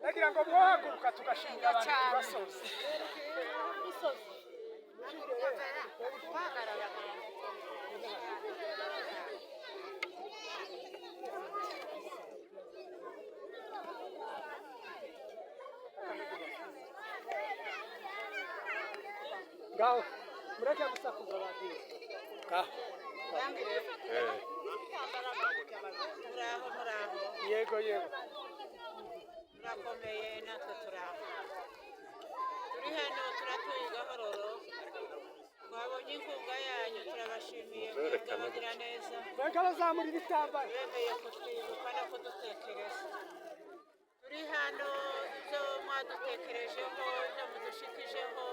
nagira ngo mwahaguruka tugashimira abantu basoze ngaho mureke gusakuza abantu ngaho yego turakomeye natwe turaho turi hano turatuye Gahororo twabonye inkunga yanyu turabashimiye mwebwe bagira neza reka bazamura ibitambaro bemeye kutwibuka no kudutekereza turi hano ibyo mwadutekerejeho ibyo mudushikijeho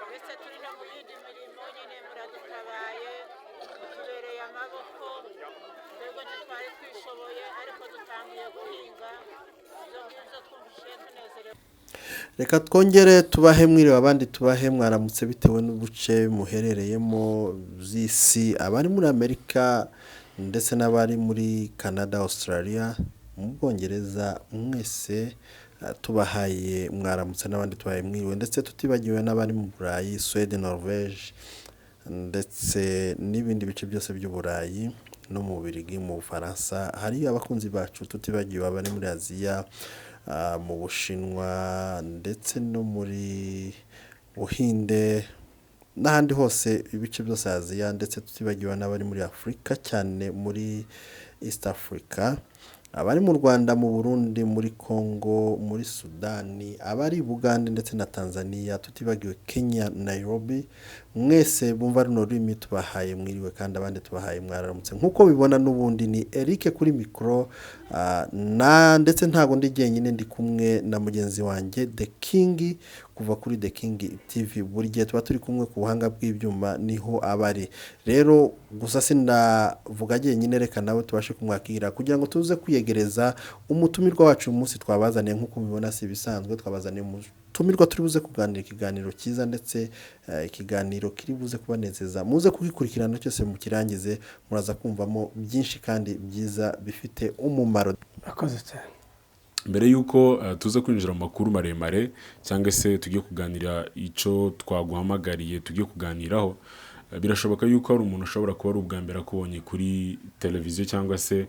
ndetse turi no mu yindi mirimo nyine muradutabaye mutubereye amaboko twebwe ntitwari twishoboye ariko dutangiye guhinga ibyo ngibyo twumvise tunezerewe. Reka twongere tubahe mwiriwe abandi tubahe mwaramutse bitewe n'ubuce muherereyemo z'isi abari muri Amerika ndetse n'abari muri Canada, Australia, mu Bwongereza mwese tubahaye mwaramutse n'abandi tubahaye mwiriwe ndetse tutibagiwe n'abari mu Burayi, Sweden, Norvège ndetse n'ibindi bice byose by'Uburayi no mu Bubiligi, mu Bufaransa. Hari abakunzi bacu tutibagiwe abari muri Aziya, mu Bushinwa ndetse no muri Buhinde n'ahandi hose ibice byose Aziya ndetse tutibagiwe n'abari muri Afurika cyane muri East Africa, abari mu Rwanda, mu Burundi, muri Congo, muri Sudani, abari Bugande ndetse na Tanzania, tutibagiwe Kenya, Nairobi. Mwese bumva runo rurimi tubahaye mwiriwe kandi abandi tubahaye mwaramutse. Nkuko bibona n'ubundi ni Eric kuri micro na ndetse ntago ndi jyenyine ndi kumwe na mugenzi wanjye The King kuva kuri The King TV. Buri gihe tuba turi kumwe ku buhanga bw'ibyuma niho abari. Rero gusa sindavuga jyenyine, reka nawe tubashe kumwakira kugira ngo tuze kwiyegereza umutumirwa wacu umunsi twabazaniye. Nkuko mubibona si bisanzwe, twabazaniye umutumirwa turi buze kuganira ikiganiro cyiza ndetse ikiganiro kiri buze kubanezeza. Muze kugikurikirana cyose mu kirangize, muraza kumvamo byinshi kandi byiza bifite umumaro. akoze cyane. Mbere yuko tuza kwinjira mu makuru maremare cyangwa se tugiye kuganira ico twaguhamagariye tugiye kuganiraho, birashoboka yuko ari umuntu ushobora kuba ari ubwa mbere akubonye kuri televiziyo cyangwa se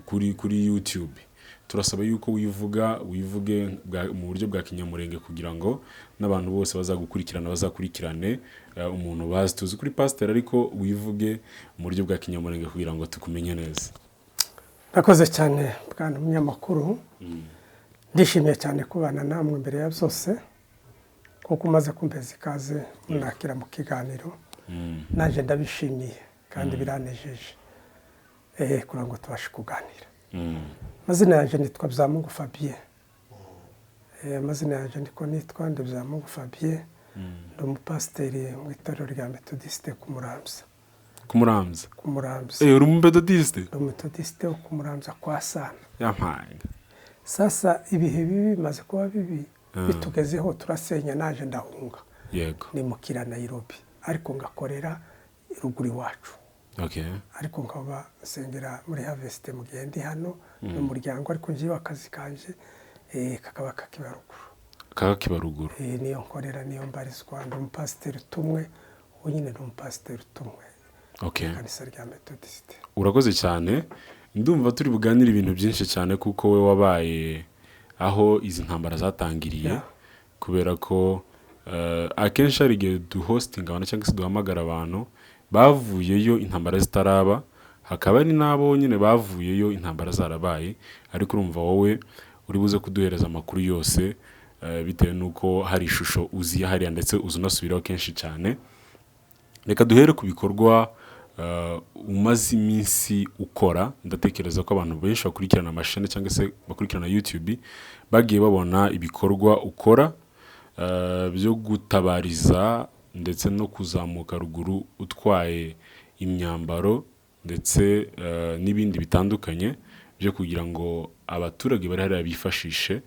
kuri YouTube. Turasaba yuko wivuge mu buryo bwa kinyamurenge kugira ngo n'abantu bose bazakurikirane umuntu bazi tuzi kuri pastor, ariko wivuge mu buryo bwa kinyamurenge kugira ngo tukumenye neza. Akoze cyane bwana umunyamakuru. Ndishimiye cyane kubana namwe imbere ya byose kuko umaze kumpeza ikaze munakira mu kiganiro. Naje ndabishimiye kandi biranejeje kugira ngo tubashe kuganira. Mazina yanjye nitwa Byamungu Fabien. Amazina yanjye nitwa Byamungu Fabien. Ndi umupasiteri mu itorero rya Methodiste ku Muramza. Ku Muramza. Uri umupetodiste? Ndi umupetodiste wo ku Muramza kwa Sana. Yampaye. Sasa ibihe bibi bimaze kuba bibi bitugezeho turasenya, naje ndahunga. Yego. Ni mukira Nairobi ariko ngakorera ruguru iwacu. Okay. Ariko nkaba sengera muri Harvest mu gihe ndi hano n'umuryango, ariko ngiye akazi kanje kakaba kakibaruguru. Niyo nkorera niyo mbarizwa, ndi umupasiteri tumwe wenyine, ndi umupasiteri tumwe. Okay. Kanisa rya Methodiste. Urakoze cyane. Ndumva turi buganira ibintu byinshi cyane kuko we wabaye aho izi ntambara zatangiriye, kubera ko akenshi ari igihe duhostinga abantu cyangwa se duhamagara abantu bavuyeyo intambara zitaraba, hakaba ari nabo nyine bavuyeyo intambara zarabaye, ariko urumva wowe uri buze kuduhereza amakuru yose bitewe nuko hari ishusho uzi hariya ndetse uzunasubiraho kenshi cyane. Reka duhere ku bikorwa umaze iminsi ukora. Ndatekereza ko abantu benshi bakurikirana amashene cyangwa se bakurikirana YouTube bagiye babona ibikorwa ukora byo gutabariza ndetse no kuzamuka ruguru utwaye imyambaro ndetse n'ibindi bitandukanye byo kugira ngo abaturage bari hariya bifashishe.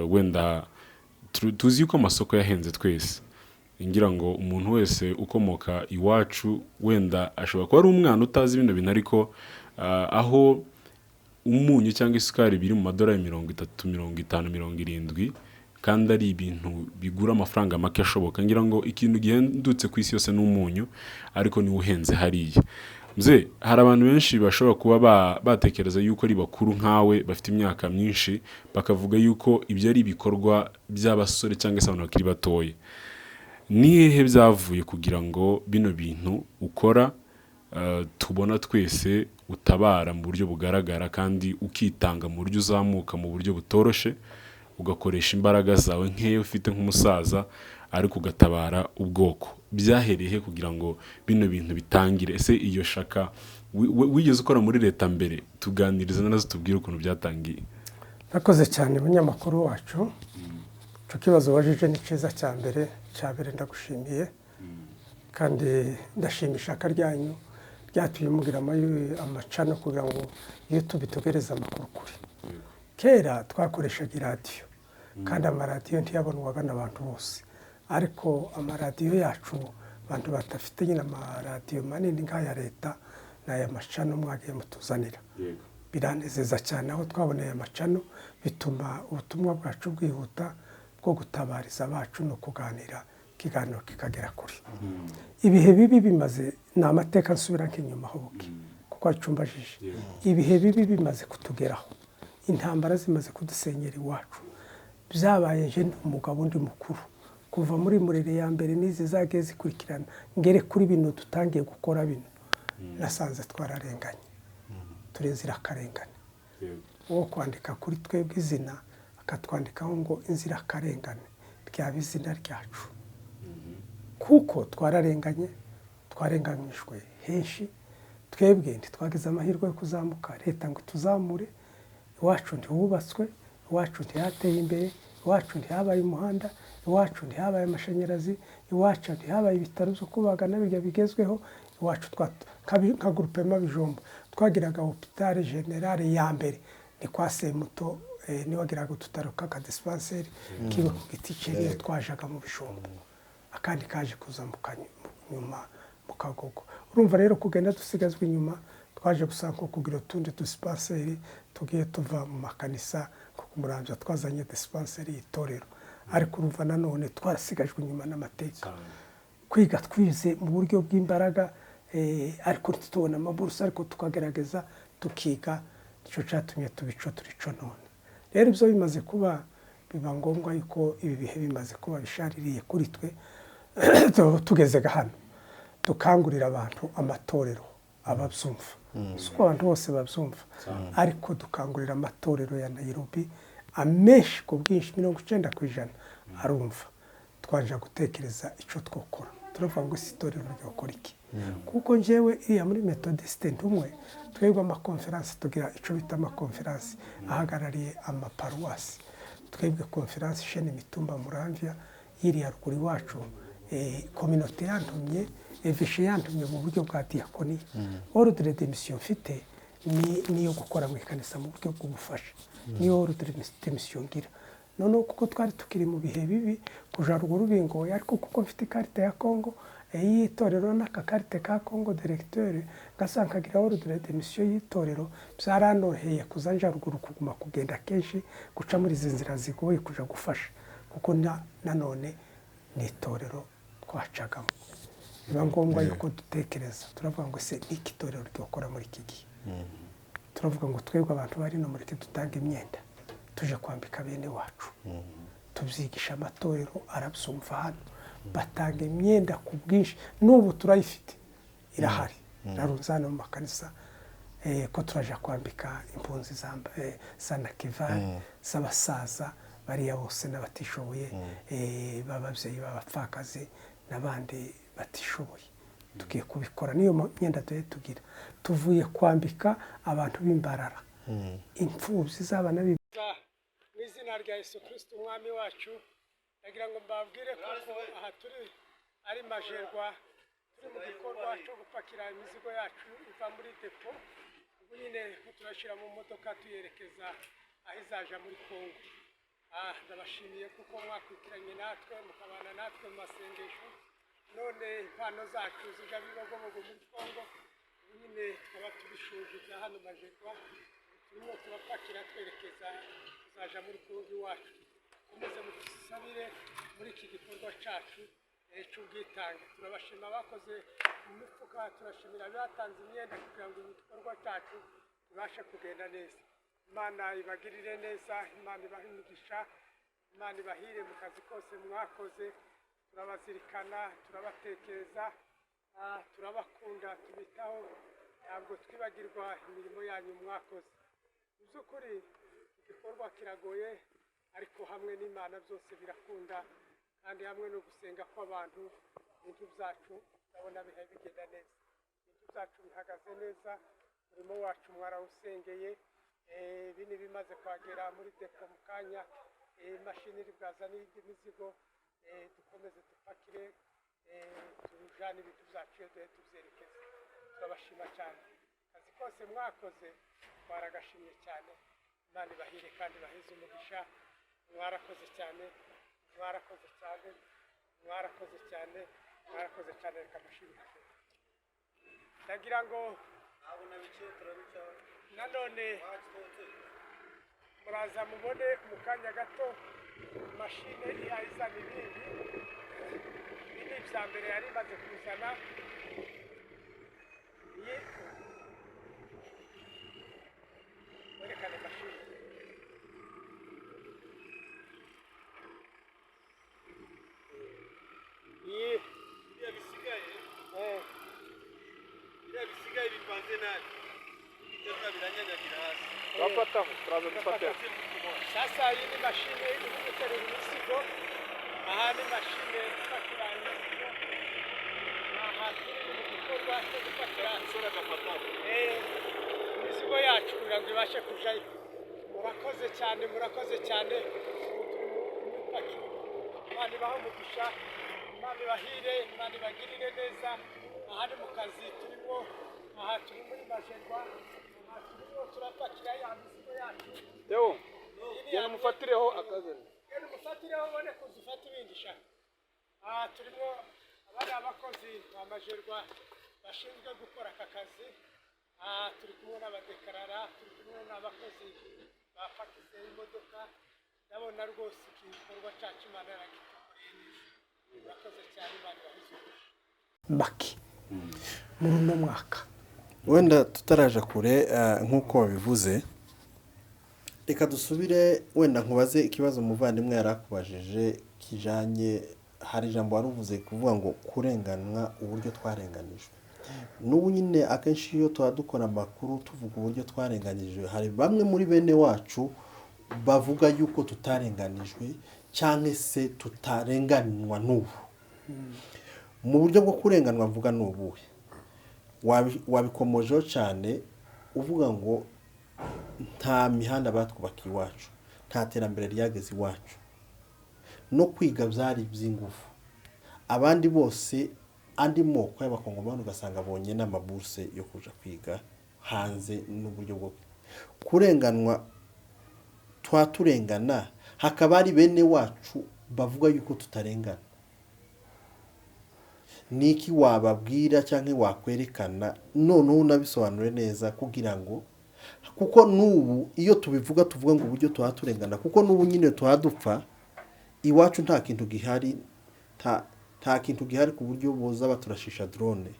Wenda tuzi ko amasoko yahenze twese, ngira ngo umuntu wese ukomoka iwacu wenda ashobora kuba ari umwana utazi bino bintu, ariko aho umunyu cyangwa isukari biri mu madolari 30, 50, 70 kandi ari ibintu bigura amafaranga make ashoboka. Ngira ngo ikintu gihendutse ku isi yose n'umunyu, ariko ni uhenze hariya. Mze hari abantu benshi bashobora kuba batekereza yuko ari bakuru nkawe bafite imyaka myinshi, bakavuga yuko ibyo ari ibikorwa by'abasore cyangwa se abantu bakiri batoye. Ni hehe byavuye kugira ngo bino bintu ukora tubona twese utabara mu buryo bugaragara kandi ukitanga mu buryo uzamuka mu buryo butoroshe, ugakoresha imbaraga zawe nkeyo ufite nk'umusaza ariko ugatabara ubwoko? Byahereye kugira ngo bino bintu bitangire? Ese iyo shaka wigeze ukora muri leta mbere? Tuganiriza nazo tubwire ukuntu byatangiye. Nakoze cyane munyamakuru wacu. Cyo kibazo wajije ni cyiza cyambere ndagushimiye, kandi ndashimisha ishaka ryanyu ryatuye mugira amacano kugira ngo iyo tubitugereza amakuru kuri. Kera twakoreshaga iradiyo, kandi amaradiyo ntiyabonwaga n'abantu bose, ariko amaradiyo yacu abantu batafite nyine amaradiyo manini nk'aya leta n'aya macano mwagiye mutuzanira, biranezeza cyane aho twaboneye amacano, bituma ubutumwa bwacu bwihuta bwo gutabariza abacu no kuganira, ikiganiro kikagera kuri. Ibihe bibi bimaze, ni amateka nsubira nk'inyuma hobuke kuko acumbajije. Ibihe bibi bimaze kutugeraho, intambara zimaze kudusenyera iwacu, byabaye nje umugabo undi mukuru kuva muri murere ya mbere n'izi zagiye zikurikirana ngere kuri bino dutangiye gukora bino, nasanze twararenganye, turi inzirakarengane. Uwo kwandika kuri twebwe izina akatwandikaho ngo inzirakarengane ryaba izina ryacu, kuko twararenganye, twarenganyijwe henshi. Twebwe ntitwagize amahirwe yo kuzamuka, leta ngo tuzamure. Iwacu ntihubatswe, iwacu ntihateye imbere, iwacu ntihabaye umuhanda, iwacu ntihabaye amashanyarazi, iwacu ntihabaye ibitaro byo kubaga n'ibyo bigezweho. Iwacu nka groupement Bijombo twagiraga hôpital général ya mbere ni kwa Semuto, ni wagiraga ututaro kaka dispensaire kiba ku giti cye twajaga mu Bijombo, akandi kaje kuzamuka nyuma mu Kagogo. Urumva rero kugenda dusigazwe inyuma, twaje gusanga ko kugira utundi dispensaire tugiye tuva mu makanisa ku Muramvya twazanye dispensaire y'itorero, ariko urumva nanone twarasigajwe inyuma n'amateka. Kwiga twize mu buryo bw'imbaraga, ariko tutubona amaburusa, ariko tukagerageza tukiga, nicyo cyatumye tubico turico none. Rero ibyo bimaze kuba, biba ngombwa yuko ibi bihe bimaze kuba bishaririye kuri twe, tugezega hano dukangurira abantu amatorero ababyumva, suko abantu bose babyumva, ariko dukangurira amatorero ya Nairobi amenshi ku bwinshi 90% arumva. Twanje gutekereza ico twokora, turavuga ngo itorero ryokora iki, kuko njewe iriya muri Methodiste ntumwe twebwe amakonferansi tugira ico bita amakonferansi ahagarariye amaparuwasi. Twebwe konferansi shene Mitumba Muramvya yiriya ruguri wacu, communauté yantumye, eveshe yantumye mu buryo bwa diakoni. Ordre de mission mfite niyo gukora mu ikanisa mu buryo bw'ubufasha, niyo ordre de mission ngira. None kuko twari tukiri mu bihe bibi kuja ruguru bingoye, ariko kuko mfite ikarita ya Kongo y'itorero n'akakarite ka Kongo directeur, gasanga gira ordre de mission y'itorero, byaranoheye kuzanja ruguru kuguma kugenda kenshi guca muri zinzira zigoye kuja gufasha, kuko nanone ni itorero twacagamo. Biba ngombwa yuko dutekereza, turavuga ngo se iki torero ryokora muri iki gihe. Turavuga ngo twebwe abantu bari no muri dutanga imyenda, tuje kwambika bene wacu, tubyigisha amatorero arabyumva hano, batanga imyenda ku bwinshi. N'ubu turayifite, irahari narunzana mu makanisa, ko turaja kwambika impunzi zambaye sanakivari z'abasaza bariya bose n'abatishoboye, bababyeyi b'abapfakazi n'abandi batishoboye. Tugiye kubikora, niyo myenda tugira, tuvuye kwambika abantu b'imbarara, imfubyi z'abana mu izina rya Yesu Kristo umwami wacu. Ndagira ngo mbabwire kuko aha turi ari Majerwa, turi mu gikorwa cyo gupakira imizigo yacu iva muri depo. Ubu nyine turashyira mu modoka tuyerekeza aho izaja muri Kongo. Ndabashimiye kuko mwakwikiranye natwe, mukabana natwe mu masengesho. None impano zacu ziga bibagobogo muri Kongo, ubu nyine tukaba tubishoje bya hano Majerwa, turimo turapakira twerekeza kuzaja muri kongo iwacu komeze mudusabire muri iki gikorwa cacu cy'ubwitange. Turabashima abakoze mu mifuka, turashimira abatanze imyenda kugira ngo igikorwa cyacu kibashe kugenda neza. Imana ibagirire neza, Imana ibahe imigisha, Imana ibahire mu kazi kose mwakoze. Turabazirikana, turabatekereza, turabakunda, tubitaho, ntabwo twibagirwa imirimo yanyu mwakoze. Mu by'ukuri igikorwa kiragoye, ariko hamwe n'Imana byose birakunda, kandi hamwe no gusenga kw'abantu ibintu byacu ndabona bihaye bigenda neza. Ibintu byacu bihagaze neza, umurimo wacu mwarawusengeye, bini bimaze kwagera muri depo mu kanya, imashini iri bwazana indi mizigo, dukomeze dupakire, tujane ibintu byacu iyo duhe tubyerekeze. Turabashima cyane, akazi kose mwakoze twaragashimye cyane. Imana ibahire kandi bahize umugisha. Mwarakoze cyane, mwarakoze cyane, mwarakoze cyane, mwarakoze cyane. Reka mushimire. Ndagira ngo nanone muraza mubone mu kanya gato mashine ihayizana ibindi. Ibi ni ibya mbere yari imaze kuzana. Iyi werekane mashine. Iyi bisigaye bipanze nabi ibitaka biranyanyagira hasi. bafataho turaza dufate. Sasa iyi ni mashine iri guterura imizigo. Aha ni mashine ifatira imizigo. Aha turi mu gikorwa cyo gufatira imizigo yacu kugira ngo ibashe kujayo. Murakoze cyane, murakoze cyane. Imana ibahe umugisha, Imana ibahire, Imana ibagirire neza. Aha ni mu kazi turimo, aha turi muri Majerwa, aha turimo turapakira ya mizigo yacu. Teo, genda mufatireho akazana. Genda mufatireho ubone kuzifata ibindi shaka. Aha turimo abari abakozi ba Majerwa bashinzwe gukora aka kazi. Aha turi kumwe n'abadekarara, turi kumwe n'abakozi bapakize imodoka. Ndabona rwose iki gikorwa cyacu Imana yaragitukoreye neza. Murakoze cyane, Imana ibahize Maki muri uno mwaka. Wenda tutaraje kure nk'uko wabivuze, reka dusubire wenda nkubaze ikibazo umuvandimwe yarakubajije kijanye, hari ijambo waruvuze kuvuga ngo kurenganwa uburyo twarenganijwe. N'ubu nyine akenshi iyo tuba dukora amakuru tuvuga uburyo twarenganijwe, hari bamwe muri bene wacu bavuga yuko tutarenganijwe cyangwa se tutarenganwa n'ubu. Mu buryo bwo kurenganwa mvuga n'ubuhe, wabikomojeho cyane uvuga ngo nta mihanda batwubakiye iwacu, nta terambere ryageze iwacu, no kwiga byari by'ingufu. Abandi bose andi moko y'abakongomani ugasanga abonye n'amaburse yo kuja kwiga hanze. N'uburyo bwo kurenganwa twaturengana, hakaba ari bene wacu bavuga yuko tutarengana. Niki wababwira cyangwa wakwerekana noneho unabisobanure neza kugira ngo, kuko n'ubu iyo tubivuga tuvuga ngo uburyo twaturengana, kuko n'ubu nyine tuhadupfa iwacu nta kintu gihari, nta kintu gihari ku buryo boza baturashisha drone,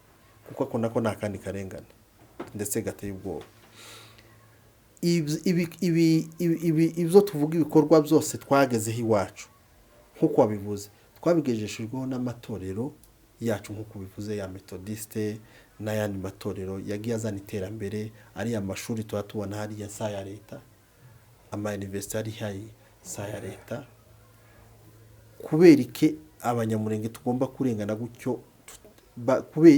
kuko ako nako nakandi karengane ndetse gateye ubwoba. Ibyo tuvuga ibikorwa byose twagezeho iwacu nk'uko wabivuze, twabigejeshejweho n'amatorero yacu nk'uko bivuze ya Methodiste n'ayandi matorero yagiye azana iterambere. Ari amashuri tuba tubona hariya sa ya leta, ama university ari hayi sa ya leta. Kubera iki abanyamurenge tugomba kurengana gutyo?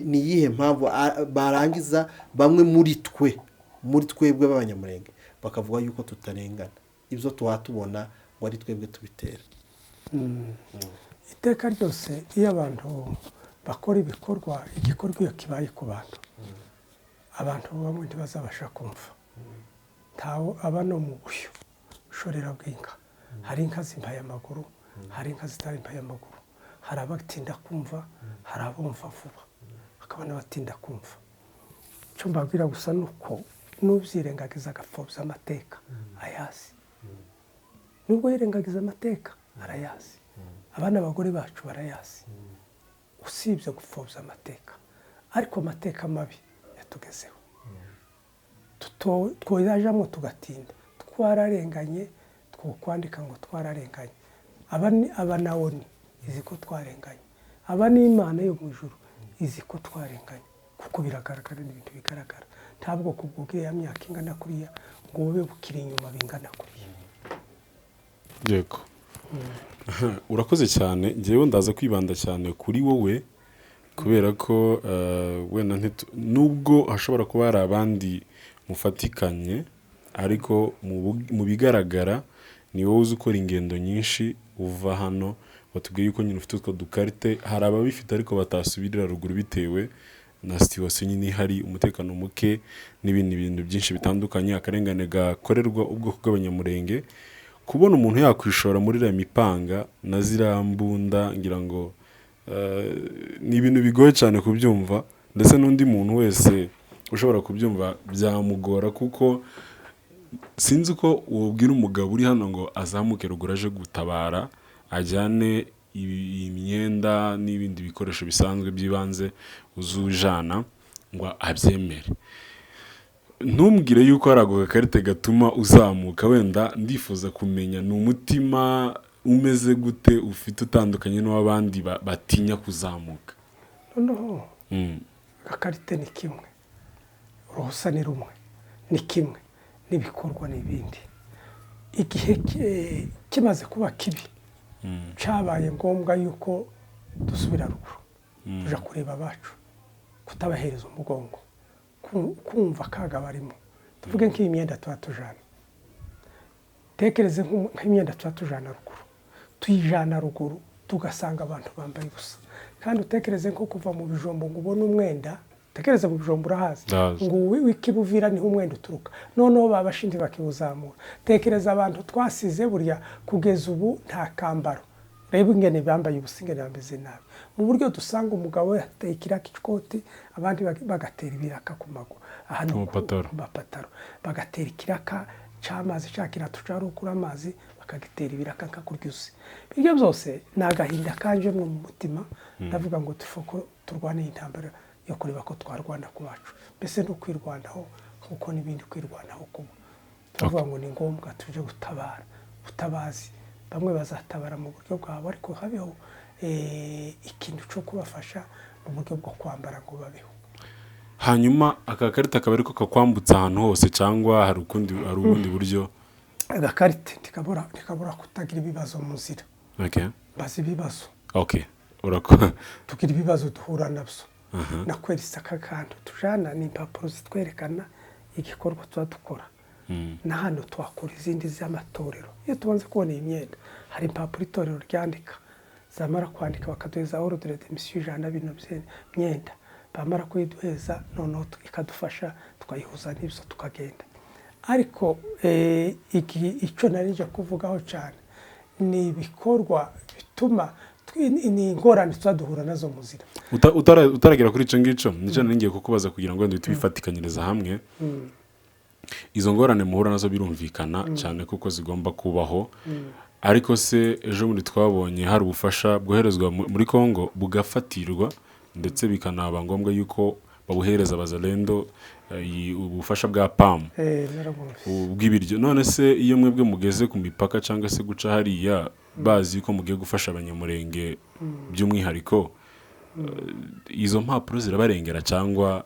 Ni iyihe mpamvu barangiza bamwe muri twebwe b'abanyamurenge bakavuga yuko tutarengana? Ibyo tuhatubona ngo ari twebwe tubitera. Iteka ryose iyo abantu bakora igikorwa iyo kibaye ku bantu, abantu bamwe ntibazabasha kumva. Ntawe aba no mu bushyo ushorera bw'inka. Hari inka zimpaye amaguru, hari inka zitampaye amaguru, hari abatinda kumva, hari abumva vuba, hakaba n'abatinda kumva. Icyo mbabwira gusa nuko n'ubyirengagiza agapfobya amateka ayazi, nubwo yirengagiza amateka arayazi, abana abagore bacu barayazi, usibye gupfobya amateka. Ariko amateka mabi yatugezeho, twoyajamo tugatinda, twararenganye, twokwandika ngo twararenganye. Aba na ONU izi ko twarenganye, aba n'Imana yo mu ijuru izi ko twarenganye, kuko biragaragara n'ibintu bigaragara. Ntabwo kubwubwiye ya myaka ingana kuriya ngo ube bukiri inyuma bingana kuriya. Yego. Urakoze cyane. Ngewe ndaza kwibanda cyane kuri wowe kubera ko wenda nubwo hashobora kuba hari abandi mufatikanye, ariko mu bigaragara ni wowe uzi ukora ingendo nyinshi uva hano. Batubwiye yuko nyine ufite utwo dukarite, hari ababifite ariko batasubirira ruguru bitewe na situation nyine ihari, umutekano muke n'ibindi bintu byinshi bitandukanye, akarengane gakorerwa ubwoko bw'abanyamurenge. Kubona umuntu yakwishora muri iriya mipanga na ziriya mbunda, ngira ngo ni ibintu bigoye cyane kubyumva, ndetse n'undi muntu wese ushobora kubyumva byamugora, kuko sinzi ko wabwira umugabo uri hano ngo azamuke ruguru aje gutabara, ajyane imyenda n'ibindi bikoresho bisanzwe by'ibanze uzujana ngo abyemere. Ntumbwire yuko hari ako gakarite gatuma uzamuka. Wenda ndifuza kumenya ni umutima umeze gute ufite utandukanye n'uw'abandi batinya kuzamuka. Noneho gakarite ni kimwe, uruhusa ni rumwe, ni kimwe, n'ibikorwa n'ibindi. Igihe kimaze kuba kibi, cyabaye ngombwa yuko dusubira ruguru tuja kureba abacu, kutabahereza umugongo, kumva akaga barimo. Tuvuge nk'iyi myenda tuba tujana, tekereze nk'imyenda tuba tujana ruguru, tuyijana ruguru tugasanga abantu bambaye ubusa. Kandi utekereze nko kuva mu Bijombo ngo ubone umwenda, tekereze mu Bijombo urahazi ngo wikibuvira niho umwenda uturuka, noneho babashindi bakiwuzamura. Tekereza abantu twasize burya kugeza ubu nta kambaro, reba ingene bambaye ubusa, ingene bameze nabi. Mu buryo dusanga umugabo yateye ikiraka ikoti, abandi bagatera ibiraka ku maguru, ahantu ku mapataro bagatera ikiraka cy'amazi, cya kirato carukura amazi bakagitera ibiraka nkakuryuze. Ibyo byose ni agahinda kanje mu mutima. Ndavuga ngo tufoko turwane intambara yo kureba ko twarwana ku bacu, mbese no kwirwanaho kuko n'ibindi kwirwanaho kuba. Ndavuga ngo ni ngombwa tuje gutabara, utabazi bamwe bazatabara mu buryo bwabo, ariko habeho ikintu cyo kubafasha mu buryo bwo kwambara ngo babeho. Hanyuma akakarita akaba ariko kakwambutsa ahantu hose, cyangwa hari ubundi buryo? Agakarite ntikabura kutagira ibibazo mu nzira. Bazi ibibazo. Tugira ibibazo duhura nabyo. Nakweretse aka kantu tujana n'impapuro zitwerekana igikorwa tuba dukora. Na hano twakora izindi z'amatorero. Iyo tubanze kubona iyi myenda, hari impapuro itorero ryandika, zamara kwandika bakaduheza ordre de mission ijana bino myenda, bamara kuyiduheza noneho ikadufasha tukayihuza n'ibyo tukagenda. Ariko icyo narije kuvugaho cyane ni ibikorwa bituma ni ingorane tuzaduhura nazo mu nzira. Utaragera kuri icyo ngicyo nicyo ngiye kukubaza kugira ngo wenda tubifatikanyiriza hamwe. Izo ngorane muhura nazo birumvikana cyane kuko zigomba kubaho, ariko se ejo muri twabonye hari ubufasha bwoherezwa muri Kongo bugafatirwa, ndetse bikanaba ngombwa yuko babuhereza abazalendo ubufasha bwa PAM bw'ibiryo. None se iyo mwebwe mugeze ku mipaka cyangwa se guca hariya bazi ko mugiye gufasha abanyamurenge by'umwihariko, izo mpapuro zirabarengera cyangwa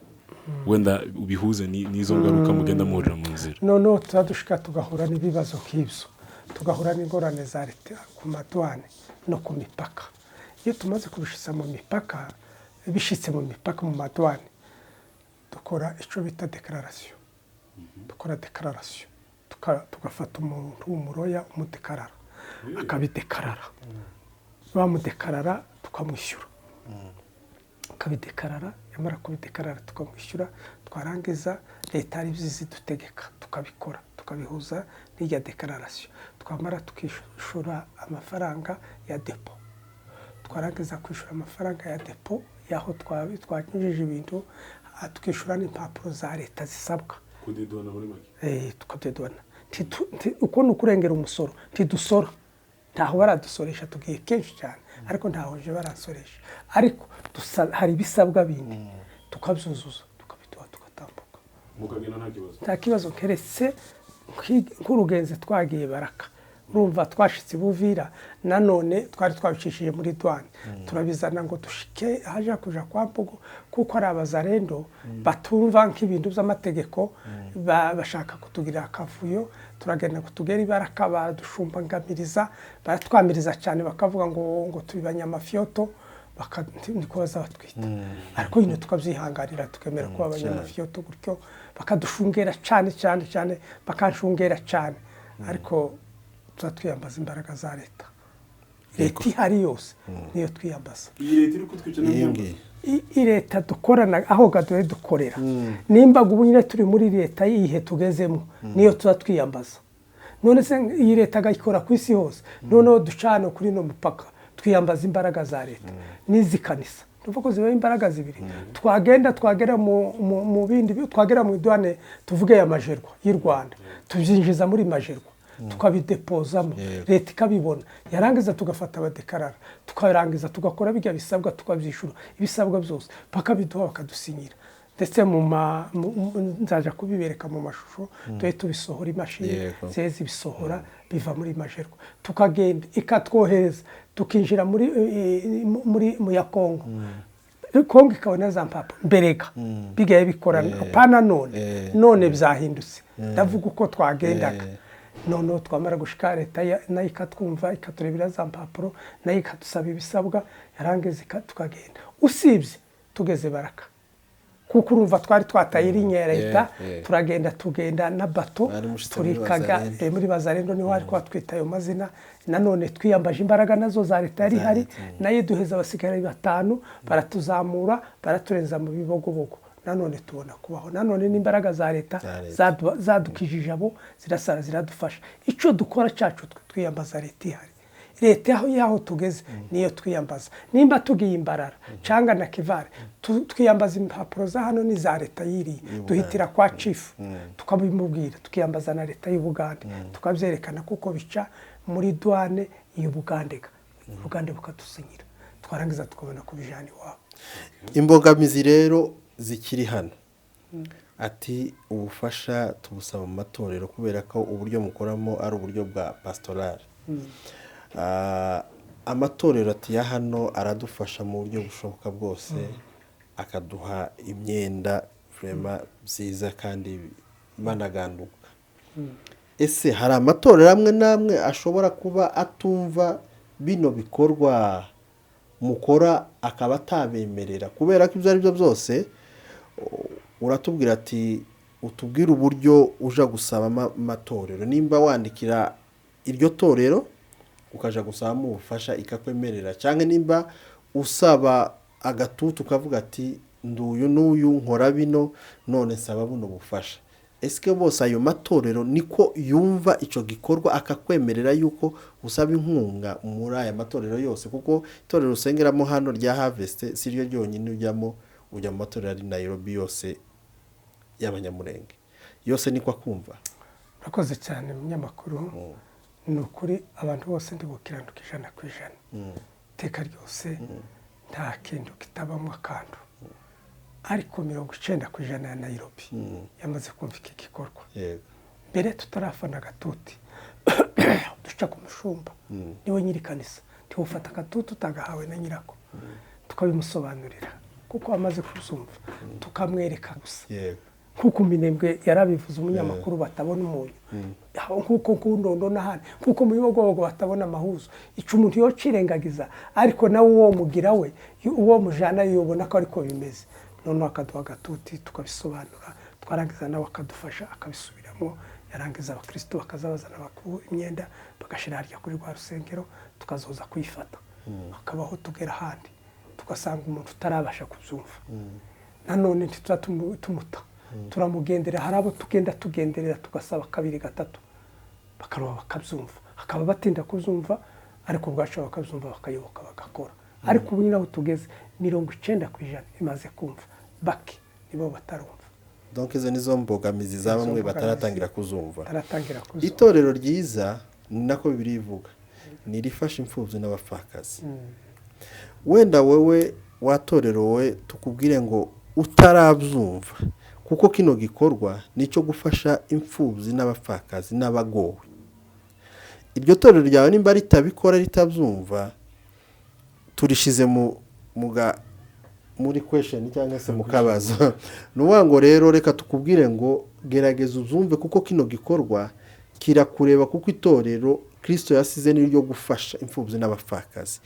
wenda ubihuze n'izo ngaruka mugenda muhurira mu nzira? Noneho turadushika tugahura n'ibibazo nk'ibyo, tugahura n'ingorane za leta ku madwane no ku mipaka. Iyo tumaze kubishitsa mu mipaka, bishitse mu mipaka mu madwane, dukora icyo bita declaration. Dukora declaration, tugafata umuntu w'umuroya umudekarara, akabidekarara, bamudekarara tukamwishyura, akabidekarara, yamara kubidekarara tukamwishyura, twarangiza leta ari byizi dutegeka tukabikora, tukabihuza n'ijya declaration, twamara tukishura amafaranga ya depo. Twarangiza kwishura amafaranga ya depo yaho twanyujije ibintu, tukishura n'impapuro za leta zisabwa. kudedona muri make tukadedona uko ni ukurengera umusoro ntidusora ntaho baradusoresha tugiye kenshi cyane ariko ntaho je barasoresha ariko hari ibisabwa bindi tukabyuzuza tukabiduha tugatambuka mukagenda nta kibazo keretse nk'urugenzi twagiye baraka urumva twashitse Buvira nanone twari twabicishije muri douane turabizana ngo dushike haje kuja kwa Mbogo kuko ari abazarendo batumva nk'ibintu by'amategeko bashaka kutugirira akavuyo turagenda kutugera ibaraka badushumbangamiza baratwamiriza cyane bakavuga ngo turi banyamafyoto niko bazabatwita ariko nyine tukabyihanganira tukemera kuba abanyamafyoto gutyo bakadushungera cyane bakanshungera cyane ariko twiyambaza imbaraga za leta leta ihari yose niyo twiyambaza iyi leta iri kutwica iyi leta dukorana aho gaduhe dukorera nimba ubu nyine turi muri leta yihe tugezemo niyo tuza twiyambaza none se iyi leta gayikora ku isi hose noneho ducana kuri no mupaka twiyambaza imbaraga za leta n'izikanisa tuvuga ko zibaye imbaraga zibiri twagera mu bindi twagera mu douane tuvuge ya Majerwa y'u Rwanda tubyinjiza muri Majerwa tukabidepozamo leta ikabibona yarangiza tugafata abadekarara tukarangiza tugakora bijya bisabwa tukabyishura ibisabwa byose bakabiduha bakadusinyira ndetse nzaja kubibereka mu mashusho tuye tubisohora imashini zeze bisohora biva muri Majerwa tukagenda ikatwohereza tukinjira mu ya Kongo Kongo ikabona za mpapuro mberega bigaye bikorana pana none byahindutse ndavuga uko twagendaga noneho twamara gushika leta nayo ikatwumva ikaturebera za mpapuro nayo ikadusaba ibisabwa yarangiza tukagenda usibye tugeze baraka kuko urumva twari twataye irinya leta tugenda na bato turikaga muri bazarendo niho ari kwatwita ayo mazina nanone twiyambaje imbaraga nazo za leta yari hari nayo duheza abasigara 5 baratuzamura baraturenza mu bibogobogo nanone tubona kubaho nanone n'imbaraga za leta zadukijije abo zirasara ziradufasha ico dukora cyacu twiyambaza leta ihari leta yaho tugeze niyo twiyambaza nimba tugiye imbarara canga na Kivare twiyambaza impapuro za hano ni za leta yiri duhitira kwa chief tukabimubwira tukiyambaza na leta y'Ubugande tukabyerekana kuko bica muri douane y'Ubugande Ubugande bukadusinyira twarangiza tukabona kubijana iwabo imbogamizi rero zikiri hano ati ubufasha tubusaba mu matorero kubera ko uburyo mukoramo ari uburyo bwa pastoral amatorero ati ya hano aradufasha mu buryo bushoboka bwose akaduha imyenda vraiment byiza kandi banaganduka ese hari amatorero amwe namwe ashobora kuba atumva bino bikorwa mukora akaba atabemerera kubera ko ibyo ari byo byose uratubwira ati utubwira uburyo uja gusaba amatorero nimba wandikira iryo torero ukaja gusaba ubufasha ikakwemerera cyangwa nimba usaba agatutu ukavuga ati nduyu n'uyu nkora bino none saba buno bufasha eske bose ayo matorero niko yumva ico gikorwa akakwemerera yuko usaba inkunga muri aya matorero yose kuko itorero usengeramo hano rya Harvest siryo ryonyine ujyamo ujya mu matorero ari Nairobi yose y'abanyamurenge yose niko akumva urakoze cyane munyamakuru nukuri abantu bose ndibukiranuka 100% teka ryose nta kintu kitabamwe akantu ariko 90% ya Nairobi yamaze kumva iki gikorwa mbere tutarafana gatuti duca ku mushumba niwe nyiri kanisa tifata gatuti utagahawe na nyirako tukabimusobanurira kuko amaze kuzumva tukamwereka gusa kuko minembwe yarabivuze umunyamakuru batabona umunyu kuko kundondo nahane kuko mu bibogobogo batabona amahuzo ico umuntu yo cirengagiza ariko nawe uwo mugira we uwo mujana yobona ko ariko bimeze none akaduha gatuti tukabisobanura twarangiza nawe akadufasha akabisubiramo yarangiza abakristo bakazabazana bakuru imyenda bagashira harya kuri rwa rusengero tukazoza kuyifata akabaho tugera handi tugasanga umuntu utarabasha kubyumva nanone tumuta turamugendera harabo tugenderera tugasaba 2-3 bakaroba bakabyumva akaba batinda kubyumva ariko bwacu bakabyumva bakayoboka bagakora ariko ubu naho tugeze 90% imaze kumva baki nibo batarumva donc izo nizo mbogamizi za bamwe bataratangira kuzumva. aratangira kuzumva. Itorero ryiza ni nako bibiri ivuga ni irifasha imfubyi n'abapfakazi. Wenda wowe watorero we tukubwire ngo utarabyumva kuko kino gikorwa nicyo gufasha imfubyi n'abapfakazi n'abagowe. Iryo torero ryawe nimba ritabikora ritabyumva turishize muri question cyangwa se mu kabazo. Nuwango rero reka tukubwire ngo gerageza uzumve kuko kino gikorwa kirakureba kuko itorero Kristo yasize ni ryo gufasha imfubyi n'abapfakazi,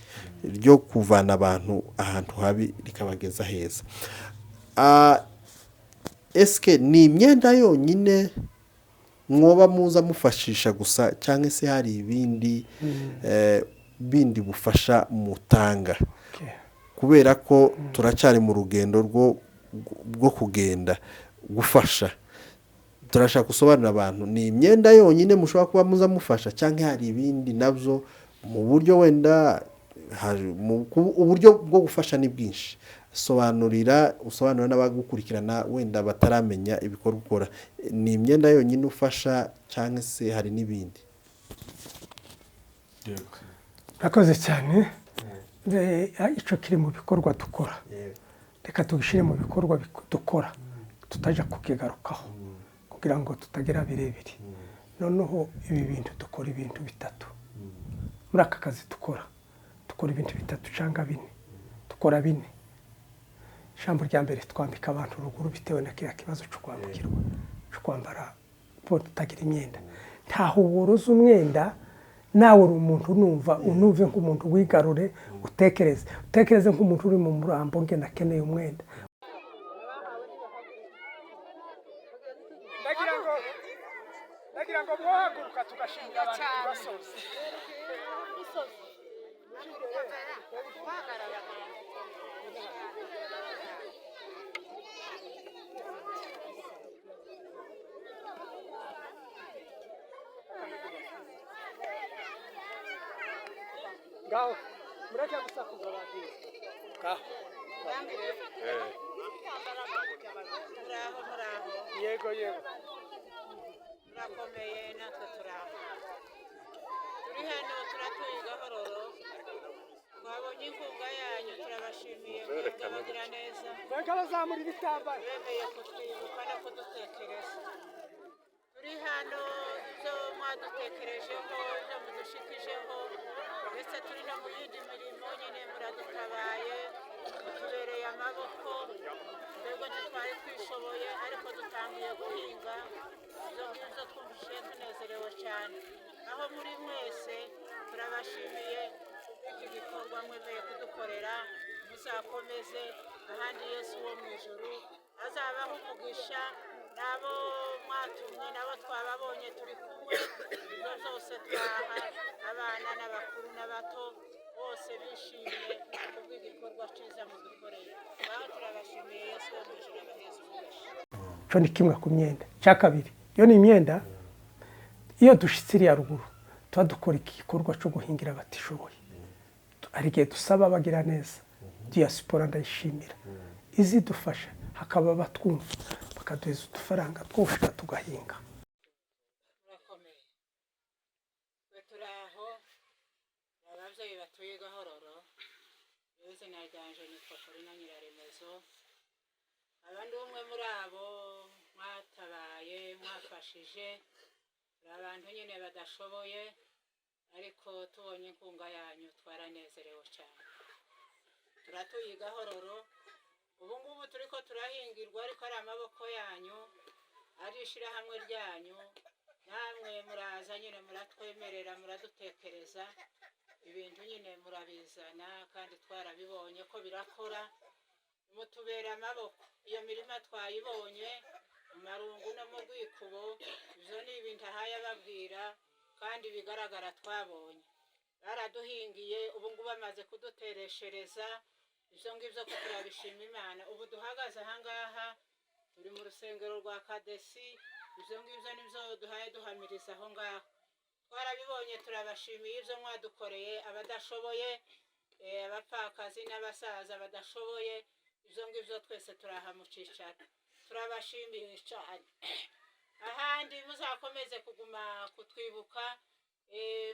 ryo kuvana abantu ahantu habi rikabageza heza. Eske ni imyenda yonyine mwoba muza mufashisha gusa cyangwa se hari ibindi bindi bufasha mutanga? Kubera ko turacyari mu rugendo rwo kugenda gufasha, turashaka gusobanurira abantu ni imyenda yonyine mushobora kuba muza mufasha cyangwa hari ibindi nabyo mu buryo wenda uburyo bwo gufasha ni bwinshi. Usobanurira n'abagukurikirana wenda bataramenya ibikorwa ukora. Ni imyenda yonyine ufasha cyangwa se hari n'ibindi? Akoze cyane. Icyo kiri mu bikorwa dukora, reka tugishyire mu bikorwa dukora tutajya kukigarukaho kugira ngo tutagira birebire. Noneho ibi bintu dukora ibintu bitatu muri aka kazi dukora ibintu bitatu cyangwa bine. Dukora bine. Ijambo rya mbere twambika abantu uruguru bitewe na kiriya kibazo cyo kwambukirwa, cyo kwambara po tutagira imyenda. Ntaho woroza umwenda nawe uri umuntu unumve nk'umuntu wigarure, utekereze nk'umuntu uri mu murambo nge nakeneye umwenda. Ndagira ngo mwahaguruka tugashinga abantu basoze. Gaho, mureke gusakuza abantu. Gaho. Muraho. Yego. Murakomeye natwe turaho. Turi hano turatuye Gahororo. Twabonye inkunga yanyu turabashimiye mwebwe bagira neza. Bareka bazamura ibitambaro. Bemeye kutwibuka no kudutekereza. Turi hano ibyo mwadutekerejeho, ibyo mudushikijeho, ndetse turi no mu yindi mirimo nyine muradutabaye, mutubereye amaboko, twebwe ntitwari twishoboye ariko dutangiye guhinga, ibyo ngibyo twumvise tunezerewe cyane. Aho muri mwese turabashimiye iki gikorwa mwemeye kudukorera, muzakomeze ahandi Yesu wo mu ijuru azabaho umugisha. Nabo mwatumye nabo twababonye turi kumwe, ibyo byose twaha abana n'abakuru n'abato bose bishimiye kubw'igikorwa cyiza mudukoreye. Aho turabashimiye Yesu wo mu ijuru abaheze umugisha. Cyo ni kimwe ku myenda. Cya kabiri, iyo ni imyenda, iyo dushitse iriya ruguru tuba dukora igikorwa cyo guhingira abatishoboye. Hari igihe dusaba abagira neza, diaspora ndayishimira, izidufasha hakaba batwumva bakaduheza udufaranga twushaka tugahinga. Murakomeye. Twe turi aho ababyeyi batuye Gahororo, izina ryanje nitwa Corina Nyiraremezo. Abandi umwe muri abo mwatabaye mwafashije, abantu nyine badashoboye, ariko tubonye inkunga yanyu twaranezerewe cyane. Turatuye Gahororo, ubu ngubu turi ko turahingirwa ariko ari amaboko yanyu, ari ishyirahamwe ryanyu, namwe muraza nyine muratwemerera muradutekereza, ibintu nyine murabizana kandi twarabibonye ko birakora, mutubera amaboko. Iyo mirima twayibonye mu Marungu no mu Rwikubo, ibyo ni ibintu ahaye ababwira kandi bigaragara twabonye. Baraduhingiye, ubu ngubu bamaze kudutereshereza, ibyo ngibyo ko turabishima Imana. Ubu duhagaze ahangaha turi mu rusengero rwa Kadesi, ibyo ngibyo nibyo duhaye duhamiriza aho ngaho. Twarabibonye turabashimiye ibyo mwadukoreye, abadashoboye, abapfakazi n'abasaza badashoboye, ibyo ngibyo twese turaha mu cyicaro. turabashimiye cyane ahandi muzakomeze kuguma kutwibuka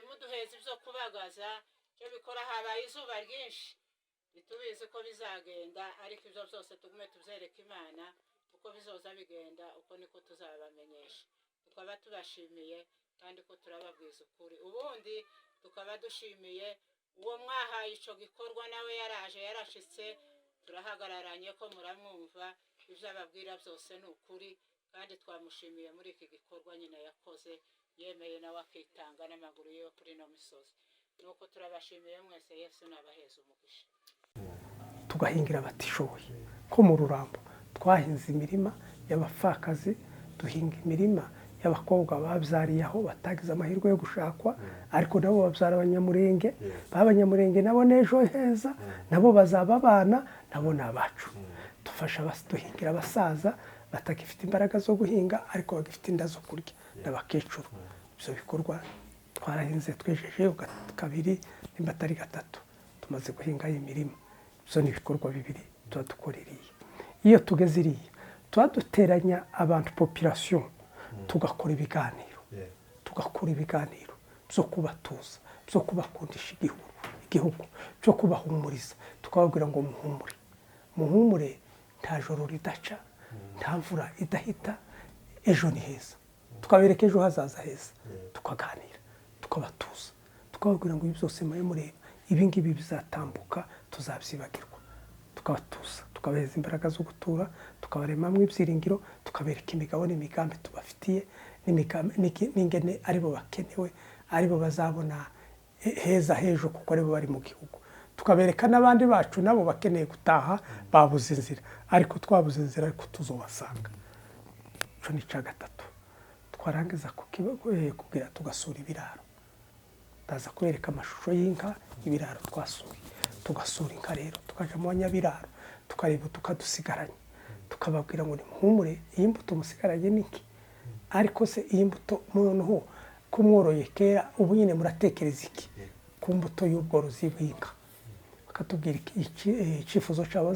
muduheza ibyo kubagaza cyo bikora habaye izuba ryinshi bitubizi ko bizagenda ariko ibyo byose tugume tubyereka Imana uko bizoza bigenda uko niko tuzabamenyesha tukaba tubashimiye kandi ko turababwiza ukuri ubundi tukaba dushimiye uwo mwahaye ico gikorwa nawe yaraje yarashitse turahagararanye ko muramwumva ibyo ababwira byose ni ukuri kandi twamushimiye muri iki gikorwa nyine yakoze yemeye nawe akitanga n'amaguru yo kuri no misozi nuko turabashimiye mwese Yesu nabaheza umugisha tugahingira abatishoboye ko mu Rurambo twahinze imirima y'abapfakazi duhinga imirima y'abakobwa babyariye aho batagize amahirwe yo gushakwa ariko nabo babyara abanyamurenge b'abanyamurenge nabo n'ejo heza nabo bazaba abana nabo ni abacu dufasha duhingira abasaza batagifite imbaraga zo guhinga ariko bagifite inda zo kurya n'abakecuru ibyo bikorwa twarahinze twejeje kabiri nimba atari gatatu tumaze guhinga imirima ibyo ni ibikorwa bibiri tuba dukoreriye iyo tugeze iriya tuba duteranya abantu population tugakora ibiganiro byo kubatuza byo kubakundisha igihugu byo kubahumuriza tukababwira ngo muhumure nta joro ridaca nta mvura idahita ejo ni heza tukabereka ejo hazaza heza tukaganira tukabatuza tukababwira ngo ibi byose mureba ibi ngibi bizatambuka tuzabyibagirwa tukabatuza tukabaheza imbaraga zo gutura tukabaremamo ibyiringiro tukabereka imigabo n'imigambi tubafitiye n'ingene aribo bakenewe aribo bazabona heza hejo kuko aribo bari mu gihugu tukabereka n'abandi bacu nabo bakeneye gutaha babuze inzira ariko twabuze inzira ariko tuzobasanga ico ni ca gatatu twarangiza kugira tugasura ibiraro ndaza kubereka amashusho y'inka ibiraro twasuye tugasura inka rero tukaja mu banyabiraro tukareba tukadusigaranye tukababwira ngo nimuhumure iyi mbuto musigaranye niki ariko se iyi mbuto noneho kumworoye kera ubu nyine muratekereza iki ku mbuto y'ubworozi bw'inka bakatubwira icyifuzo cyabo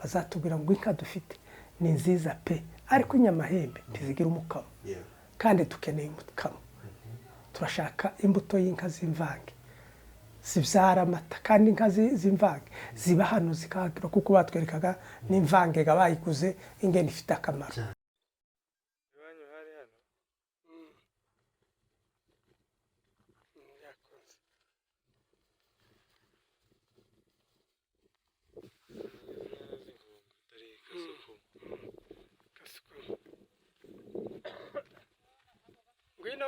bazatubwira ngo inka dufite ni nziza pe ariko inyamahembe ntizigira umukamo kandi dukeneye umukamo turashaka imbuto y'inka z'imvange zibyara amata kandi inka z'imvange ziba hano zikahagira kuko batwerekaga n'imvange bayiguze ingene ifite akamaro ngwino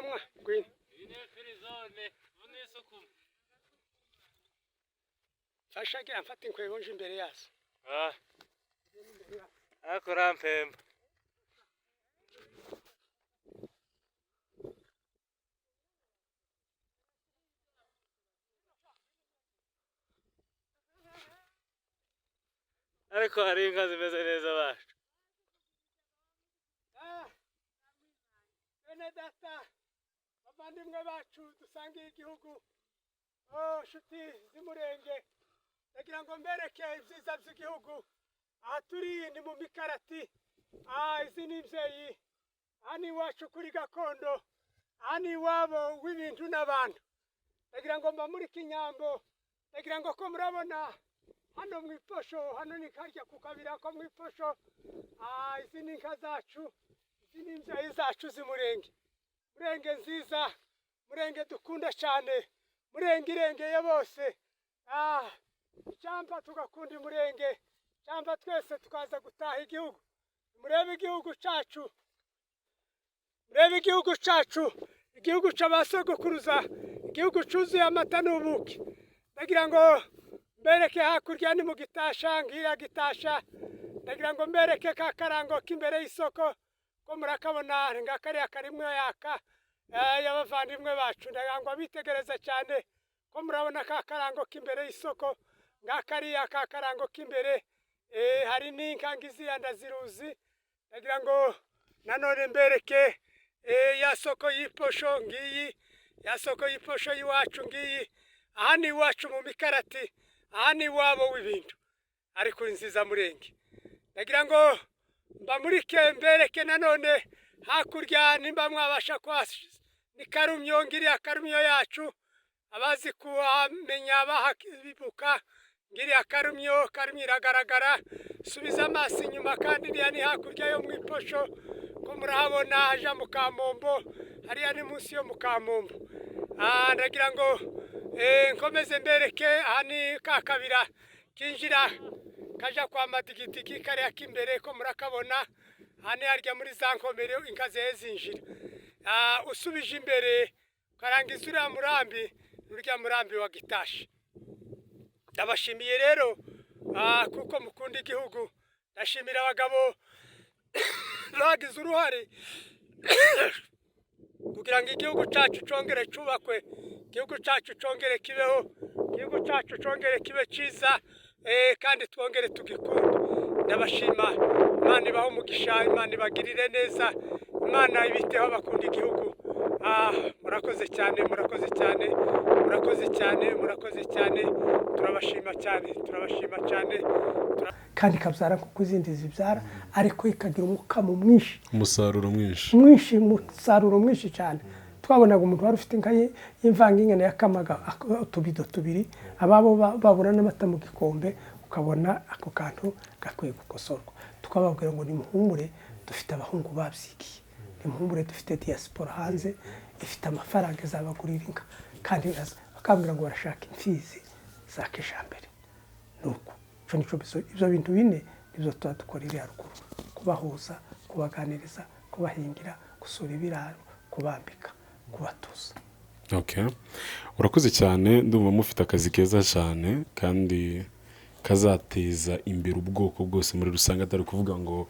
fasha gira mfata inkwego nje imbere yazo akora mpemba ariko hari inka zimeze neza bacu bene data bavandimwe bacu dusangiye igihugu nshuti z'umurenge ndagira ngo mbereke ibyiza by'igihugu aha turi ni mu mikarati izi ni imbyeyi aha ni iwacu kuri gakondo aha ni iwabo w'ibintu n'abantu ndagira ngo mba muri Kinyambo ndagira ngo ko murabona hano mu iposho hano ni karya ku kabira ko mu iposho izi ni inka zacu izi ni imbyeyi zacu z'umurenge murenge nziza murenge dukunda cyane murenge irengeye bose icyampa tugakunda umurenge cyampa twese tukaza gutaha igihugu murebe igihugu cyacu igihugu cy'abasogokuruza igihugu cyuzuye amata n'ubuki ndagira ngo mbereke hakurya ni mu Gitasha ngira Gitasha ndagira ngo mbereke ka karango k'imbere y'isoko ko murakabona ngakariya karimwe yaka y'abavandimwe bacu ndagira ngo bitegereze cyane ko murabona ka karango k'imbere y'isoko ngakariya ka karango k'imbere hari n'inka ngiziya ndaziruzi ndagira ngo nanone mbereke ya soko y'iposho ngiyi ya soko y'iposho y'iwacu ngiyi aha ni iwacu mu mikarati aha ni iwabo w'ibintu ariko nziza murenge ndagira ngo mba muri Kembereke nanone hakurya nimba mwabasha kwasi ni Karumyo ngiriya Karumyo yacu abazi kuhamenya bahakibuka ngiriya Karumyo iragaragara subiza amaso inyuma kandi iriya ni hakurya yo mu Iposho ko murahabona haja mu Kamombo hariya ni munsi yo mu Kamombo ndagira ngo nkomeze mbereke aha ni ka kabira kinjira kaja kwa madigitiki kariya k'imbere ko murakabona hane harya muri za nkomere inka zinjira usubije imbere ukarangiza uriya murambi urya murambi wa Gitashi. Ndabashimiye rero kuko mukunda igihugu, ndashimira abagabo bagize uruhare kugira ngo igihugu cyacu congere cubakwe, igihugu cyacu congere kibeho, igihugu cyacu congere kibe cyiza kandi twongere tugikunde. Ndabashima, Imana ibaho umugisha, Imana ibagirire neza, Imana ibiteho bakunda igihugu. Murakoze cyane, murakoze cyane, murakoze cyane, murakoze cyane, turabashima cyane, turabashima cyane. Kandi kabyara kuko izindi zibyara ariko ikagira umukamo mwinshi, umusaruro mwinshi umusaruro mwinshi cyane. Twabonaga umuntu wari ufite inka y'imvanga ingene yakamaga utubido tubiri, ababo babura n'amata mu gikombe, ukabona ako kantu gakwiye gukosorwa. Tukababwira ngo nimuhumure, dufite abahungu babyigiye, nimuhumure, dufite diaspora hanze ifite amafaranga izabagurira inka, kandi bakabwira ngo barashaka imfizi za kijambere. Nuko ibyo bintu bine nibyo tuba dukorera haruguru: kubahuza, kubaganiriza, kubahingira, gusura ibiraro, kubambika, kubatuza. Okay, urakoze cyane, ndumva mufite akazi keza cyane kandi kazateza imbere ubwoko bwose muri rusange, atari kuvuga ngo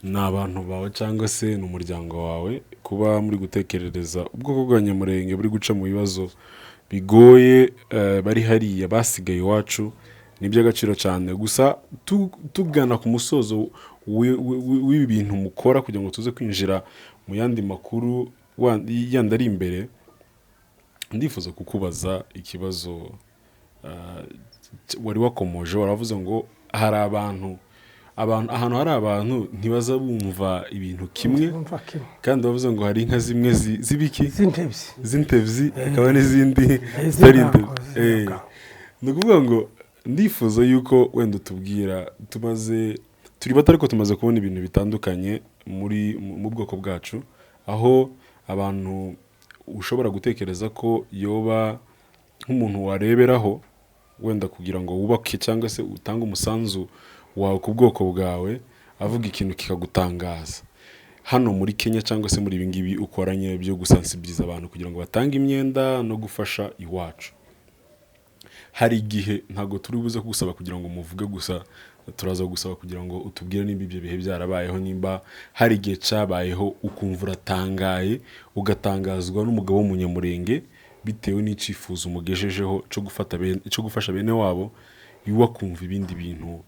ni abantu bawe cyangwa se ni umuryango wawe. Kuba muri gutekerereza ubwoko bw'Abanyamurenge buri guca mu bibazo bigoye, bari hariya basigaye iwacu, ni iby'agaciro cyane. Gusa tugana ku musozo w'ibi bintu mukora kugira ngo tuze kwinjira mu yandi makuru yandi ari imbere, ndifuza kukubaza ikibazo wari wakomoje. Waravuze ngo hari ahantu hari abantu ntibaza bumva ibintu kimwe, kandi wavuze ngo hari inka zimwe z'ibiki z'intebzi, hakaba n'izindi zitari intebzi. Ni ukuvuga ngo ndifuza yuko wenda utubwira, turi bato ariko tumaze kubona ibintu bitandukanye mu bwoko bwacu, aho abantu ushobora gutekereza ko yoba nk'umuntu wareberaho wenda kugira ngo wubake cyangwa se utange umusanzu wawe ku bwoko bwawe, avuga ikintu kikagutangaza. Hano muri Kenya cyangwa se muri ibingibi ukoranye byo gusensibiliza abantu kugira ngo batange imyenda no gufasha iwacu, hari igihe ntago turi buze kugusaba kugira ngo muvuge gusa, turaza gusaba kugira ngo utubwire nimba ibyo bihe byarabayeho, nimba hari igihe cyabayeho ukumva uratangaye, ugatangazwa n'umugabo w'umunyamurenge bitewe n'icyifuzo umugejejeho cyo gufasha bene wabo, wakumva ibindi bintu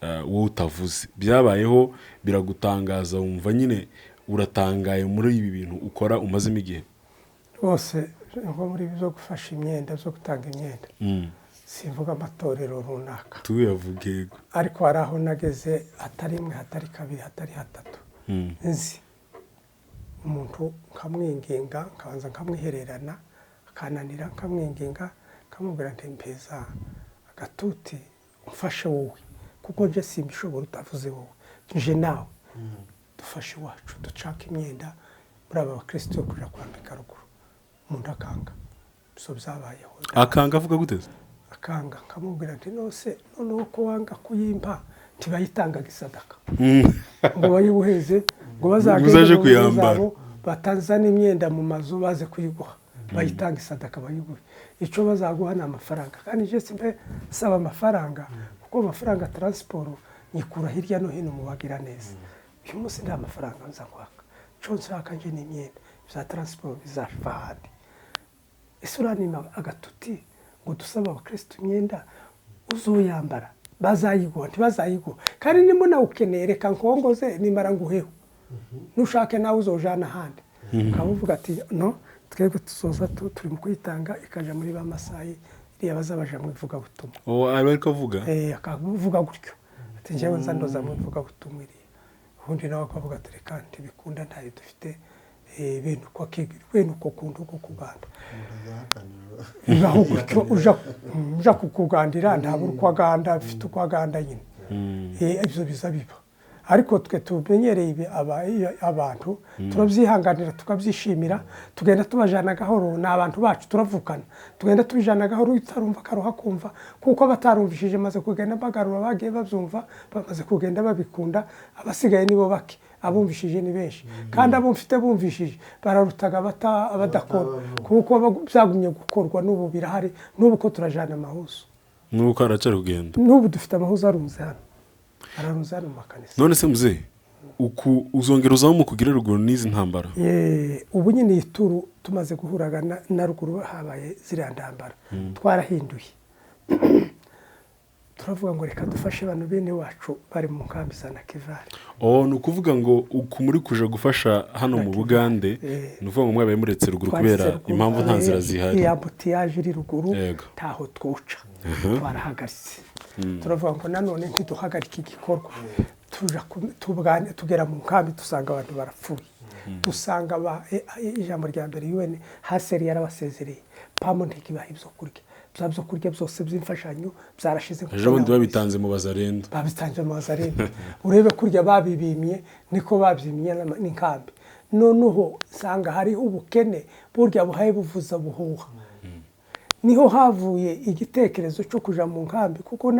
wowe utavuze. Byabayeho biragutangaza, wumva nyine uratangaye muri ibi bintu ukora umazemo igihe bose, nko muri byo gufasha imyenda, byo gutanga imyenda. Simvuga amatorero runaka, tuyavuge, ariko hari aho nageze hatari imwe, hatari kabiri, hatari hatatu. Nzi umuntu nkamwinginga, nkabanza nkamwihererana, akananira, nkamwinginga, nkamubwira nti mpeza agatuti umfashe wowe, kuko nje simbishobora utavuze wowe, nje nawe dufashe iwacu, ducaka imyenda muri aba bakristo yo kuja kwambika ruguru. Umuntu akanga, so byabayeho. Akanga avuga gute? Akanga, nkamubwira nti noneho ko wanga kuyimpa, ntibayitangaga isadaka ngo bayibuheze, ngo bazaje kuyambara, batanzana imyenda mu mazu baze kuyiguha, bayitanga isadaka bayiguhe. Icyo bazaguha ni amafaranga, kandi je simbe saba amafaranga, kuko amafaranga transport nyikura hirya no hino mu bagira neza. Uyu munsi nta mafaranga nza kwaka, cyo nshaka nje ni imyenda za transport bizava handi. Isurani agatuti ngo dusaba abakristo imyenda uzoyambara, bazayiguha ntibazayiguha, kandi nimo nawe ukeneye reka nkongoze nimara nguheho, nushake nawe uzojana handi. Kavuga ati no, twebwe tuzoza turi mu kwitanga, ikaja muri ba Masayi iriya bazabaja mu ivuga butumwa. Ariko avuga akavuga gutyo ati njyewe nzandoza mu ivuga butumwa iriya. ubundi nawe akavuga ati reka ntibikunda ntayo dufite bene uko kuntu uko kuganda ngaho gutyo uja kukugandira ntabura uko aganda afite uko aganda nyine ibyo biza biba ariko twe tumenyereye abantu turabyihanganira tukabyishimira tugenda tubajana gahoro ni abantu bacu turavukana tugenda tubijana gahoro utarumva akaruha kumva kuko abatarumvishije maze kugenda bagarura bagiye babyumva bamaze kugenda babikunda abasigaye nibo bake abumvishije ni benshi kandi abo mfite bumvishije bararutaga abadakora kuko byagumye gukorwa n'ubu birahari n'ubu ko turajana amahuzo nuko aracari kugenda n'ubu dufite amahuzo arunze hano ararunze hano mu makanisa none se muzehe uzongera uzamu kugira ruguru n'izi ntambara ubu nyine iyi turu tumaze guhuraga na ruguru habaye ziriya ntambara twarahinduye turavuga ngo reka dufashe abantu bene wacu bari mu nkambi za Nakivale ni ukuvuga ngo uku muri kuja gufasha hano mu Bugande ni ukuvuga ngo mwabaye muretse ruguru kubera impamvu nta nzira zihari iya ambutiyaje iri ruguru ntaho twuca twarahagaritse turavuga ngo nanone ntiduhagarike igikorwa tugera mu nkambi dusanga abantu barapfuye dusanga ijambo rya mbere UN haseri yarabasezereye pamo ntikibaha ibyo kurya byo kurya byose by'imfashanyo byarashize ejo bundi babitanze mu bazarendo urebe kurya babibimye niko babyimye n'inkambi noneho sanga hariho ubukene burya buhaye buvuza buhuha niho havuye igitekerezo cyo kuja mu nkambi kuko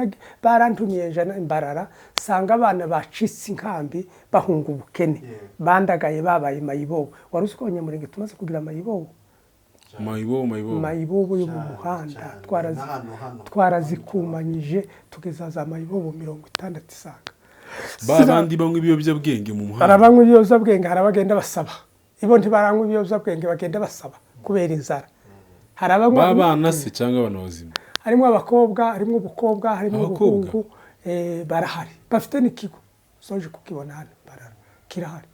barantumiye jana imbarara sanga abana bacitse inkambi bahunga ubukene bandagaye babaye mayibobo waruzi ko Abanyamulenge tumaze kugira mayibobo mayibobo yo mu muhanda twarazikumanyije tugeza za mayibobo 60 isanga babandi bamwe ibiyobyabwenge mu muhanda barabanywa ibiyobyabwenge harabagenda basaba ibo ntibaranywa ibiyobyabwenge bagenda basaba kubera inzara harabanywa babana se cyangwa abana bazima harimo abakobwa harimo ubukobwa harimo ubuhungu barahari bafite n'ikigo soje kukibona hano kirahari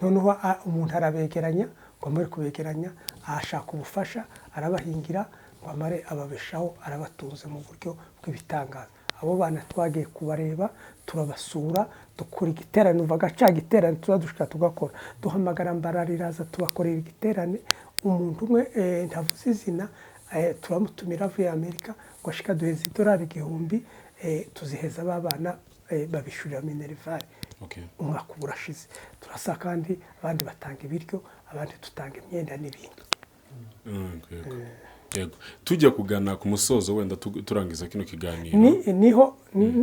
noneho umuntu arabegeranya ngo amare kubegeranya ashaka ubufasha arabahingira ngo amare ababeshaho arabatunze mu buryo bw'ibitangaza abo bana twagiye kubareba turabasura dukora igiterane uva gaca giterane tuzadushika tugakora duhamagara mbarariraza tubakorera igiterane umuntu umwe ntavuze izina turamutumira avuye Amerika ngo ashika duheza $1,000 tuziheza babana babishurira minerivare umwaka urashize turasa kandi abandi batanga ibiryo abandi tutanga imyenda n'ibindi yego tujya kugana ku musozo wenda turangiza kino kiganiro niho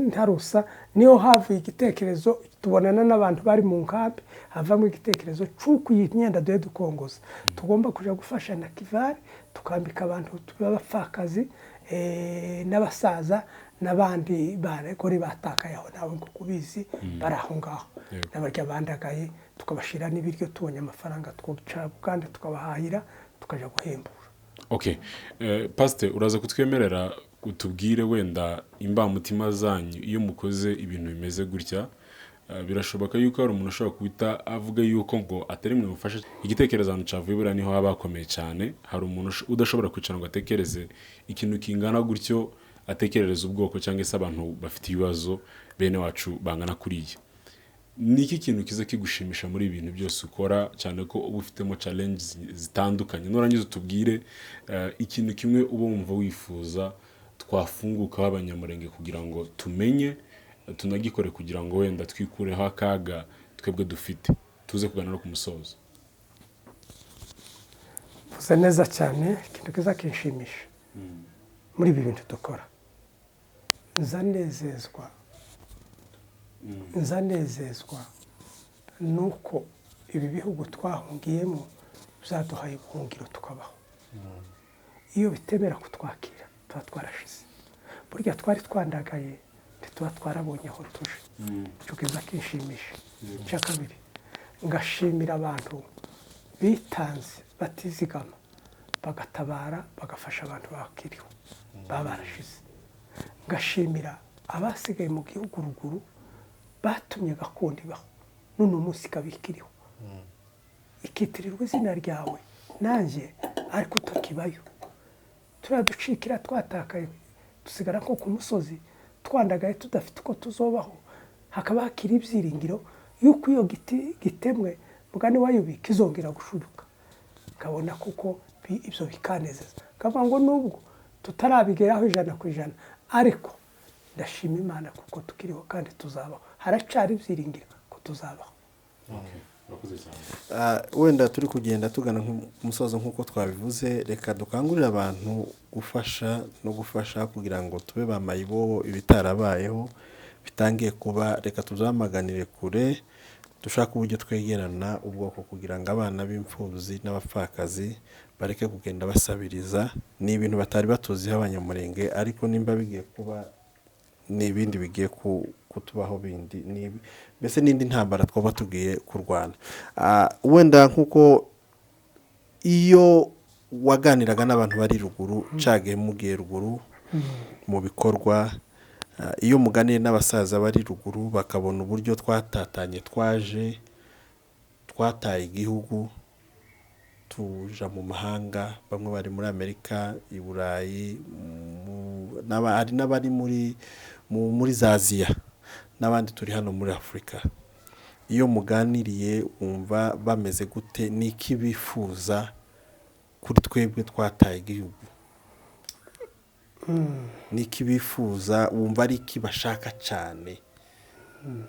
ntarusa niho havuye igitekerezo tubonana n'abantu bari mu nkambi havamo igitekerezo cy'uko iyi myenda duhe dukongoza tugomba kuja gufasha Nakivale tukambika abantu b'abapfakazi n'abasaza n'abandi baregore batakaye aho nawe ngo kubizi baraho ngaho n'abarya bandagaye tukabashira n'ibiryo tubonye amafaranga twoca Bugande tukabahahira tukaja guhembura Pastor uraza kutwemerera utubwire wenda imbamutima zanyu iyo mukoze ibintu bimeze gutya birashoboka yuko hari umuntu ushobora kubita avuga yuko ngo atari mwe mufasha igitekerezo ahantu cavuye bura niho haba hakomeye cyane hari umuntu udashobora kwicara ngo atekereze ikintu kingana gutyo atekerereza ubwoko cyangwa se abantu bafite ibibazo bene wacu bangana kuriya niki kintu kiza kigushimisha muri ibintu byose ukora cyane ko uba ufitemo challenge zitandukanye nurangiza utubwire ikintu kimwe uba wumva wifuza twafunguka Abanyamulenge kugira ngo tumenye tunagikore kugira ngo wenda twikureho akaga twebwe dufite tuze kugana no ku musozo vuze neza cyane ikintu kiza kinshimisha muri ibi bintu dukora nzanezezwa nuko ibi bihugu twahungiyemo byaduhaye ubuhungiro tukabaho iyo bitemera kutwakira tuba twarashize burya twari twandagaye ntituba twarabonye aho tuje icyo kiza kinshimisha icya kabiri ngashimira abantu bitanze batizigama bagatabara bagafasha abantu bakiriho baba barashize ngashimira abasigaye mu gihugu ruguru batumye gakondo ibaho none umunsi kabikiriho ikitirirwa izina ryawe nanjye ariko tukibayo turaducikira twatakaye dusigara nko ku musozi twandagaye tudafite uko tuzobaho hakaba hakiri ibyiringiro yuko iyo giti gitemwe mugani wayubika izongera gushuruka ukabona kuko ibyo bikanezeza kavuga ngo nubwo tutarabigeraho 100% ariko ndashima Imana kuko tukiriho kandi tuzabaho haracari ibyiringiro ko tuzabaho. Wenda turi kugenda tugana umusozo nk'uko twabivuze, reka dukangurira abantu gufasha no gufasha kugira ngo tube bamayibo ibitarabayeho bitangiye kuba, reka tuzamaganire kure dushaka uburyo twegerana ubwoko kugira ngo abana b'imfubyi n'abapfakazi bareke kugenda basabiriza. Ni ibintu batari batuziho abanyamurenge, ariko nimba bigiye kuba n'ibindi bigiye kutubaho bindi, mbese n'indi ntambara twaba tugiye kurwana. Wenda nk'uko iyo waganiraga n'abantu bari ruguru cagiye mugiye ruguru mu bikorwa, iyo muganiye n'abasaza bari ruguru bakabona uburyo twatatanye twataye igihugu tuja mu mahanga, bamwe bari muri Amerika, i Burayi, hari n'abari muri za Aziya, n'abandi turi hano muri Afurika. Iyo muganiriye wumva bameze gute, niki bifuza kuri twebwe twataye igihugu? Niki bifuza, wumva ari iki bashaka cyane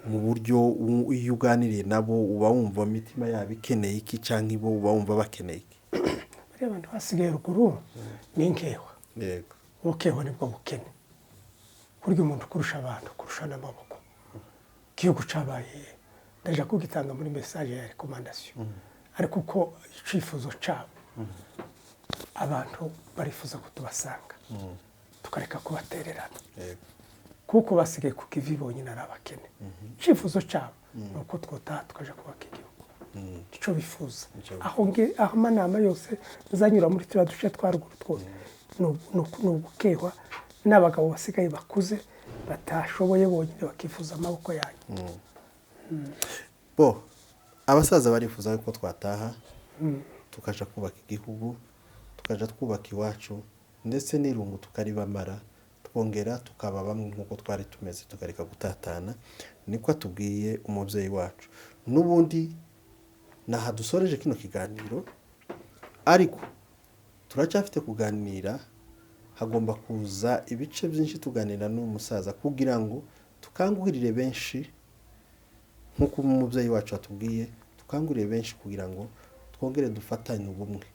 mu buryo iyo uganiriye nabo uba wumva imitima yabo ikeneye iki cyangwa ibo uba wumva bakeneye iki? Bari abantu basigaye ruguru ni nkewa. Yego. Ukeho nibwo bukene. Kurya umuntu kurusha abantu, kurusha n'amaboko. Igihugu cabaye ndaje kugitanga muri message ya recommandation. Ariko uko icifuzo cabo abantu barifuza kutubasanga. Tukareka kubatererana. Yego. Kuko basigaye kukivi bonyine ari abakene. Icifuzo cabo nuko twota tukaje kubaka igihugu. Ico bifuza. Aho amanama yose zanyura muri tira duce twaruguru twose. Nubukehwa n'abagabo basigaye bakuze batashoboye bonyine bakifuza amaboko yanyu. Abasaza barifuza ko twataha tukaja kubaka igihugu, tukaja twubaka iwacu, ndetse n'irungu tukaribamara, twongera tukaba bamwe nk'uko twari tumeze, tukareka gutatana. Niko atubwiye umubyeyi wacu. N'ubundi naha dusoreje kino kiganiro, ariko turacyafite kuganira. Hagomba kuza ibice byinshi tuganira n'umusaza kugira ngo tukangurire benshi, nk'uko umubyeyi wacu atubwiye, tukangurire benshi kugira ngo twongere dufatanye ubumwe.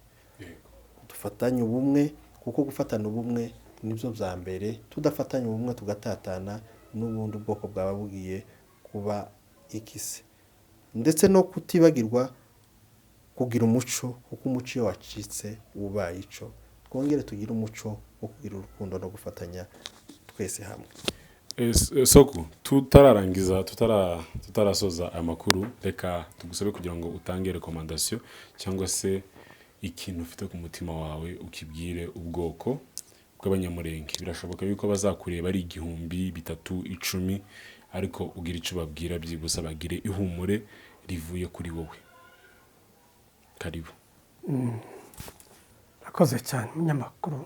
Dufatanye ubumwe, kuko gufatana ubumwe nibyo bya mbere. Tudafatanye ubumwe tugatatana, n'ubundi ubwoko bwaba bugiye kuba ikise. Ndetse no kutibagirwa kugira umuco, kuko umuco iyo wacitse ubaye ico. Twongere tugire umuco wo kugira urukundo no gufatanya twese hamwe. Soko tutararangiza tutarasoza amakuru, reka tugusabe kugira ngo utange recommandation cyangwa se ikintu ufite ku mutima wawe ukibwire ubwoko bw'abanyamurenge. Birashoboka yuko bazakureba ari 1000, 3, 10, ariko ugira icyo babwira byibuse bagire ihumure rivuye kuri wowe. Karibu. Akoze cyane umunyamakuru.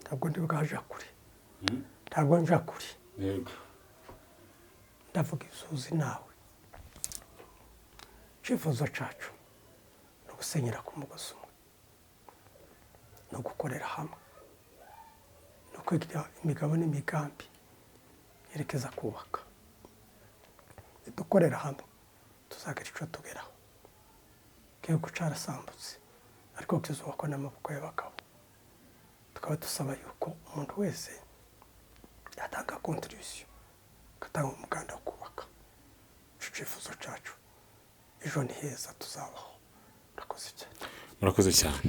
Ntabwo ndi bwaje kuri. Ntabwo nja kuri. Yego. Ndavuga izuzi nawe. Icifuzo cacu no gusenyera ku mugozi umwe, no gukorera hamwe, no kwigira imigabo n'imigambi yerekeza kubaka. Dukorera hamwe tuzagira ico tugeraho. Igihugu carasambutse, ariko kizubakwa n'amaboko y'abagabo. Tukaba dusaba yuko umuntu wese yatanga contribution, katanga umuganda wo kubaka. Icifuzo cacu ejo ni heza tuzabaho. Murakoze cyane. Murakoze cyane.